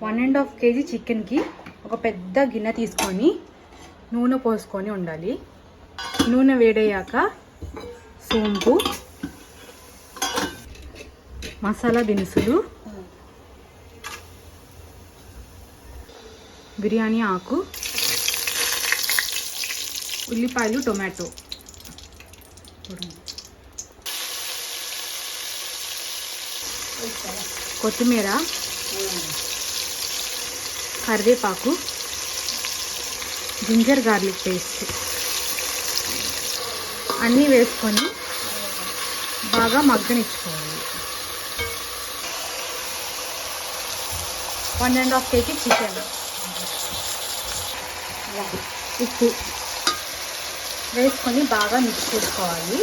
1.5 kg చికెన్కి ఒక పెద్ద గిన్నె తీసుకొని నూనె పోసుకొని ఉండాలి. నూనె వేడయ్యాక సోంపు, మసాలా దినుసులు, బిర్యానీ ఆకు, ఉల్లిపాయలు, టొమాటో, కొత్తిమీర, కరివేపాకు, జింజర్ గార్లిక్ పేస్ట్ అన్నీ వేసుకొని బాగా మగ్గనిచ్చుకోవాలి. 1.5 kg చికెన్, ఉప్పు వేసుకొని బాగా మిక్స్ చేసుకోవాలి.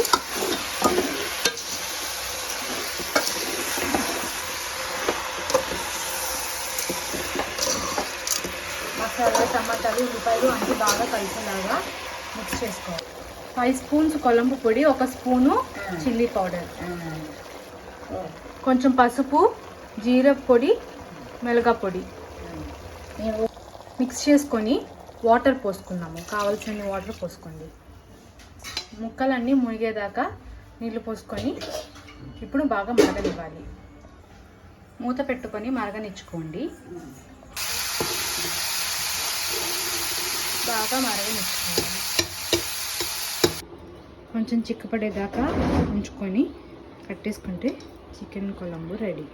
మసాలా, టమాటాలు, ఉల్లిపాయలు అన్నీ బాగా కలిసేలాగా మిక్స్ చేసుకోవాలి. 5 స్పూన్స్ కొలంబు పొడి, 1 స్పూను చిల్లీ పౌడర్, కొంచెం పసుపు, జీరా పొడి, మెలగా పొడి మిక్స్ చేసుకొని వాటర్ పోసుకున్నాము. కావాల్సిన వాటర్ పోసుకోండి. ముక్కలన్నీ మునిగేదాకా నీళ్ళు పోసుకొని ఇప్పుడు బాగా మరగనివ్వాలి. మూత పెట్టుకొని మరగనిచ్చుకోండి. బాగా మరగనిచ్చుకోవాలి. కొంచెం చిక్కపడేదాకా ఉంచుకొని కట్టేసుకుంటే చికెన్ కొలంబు రెడీ.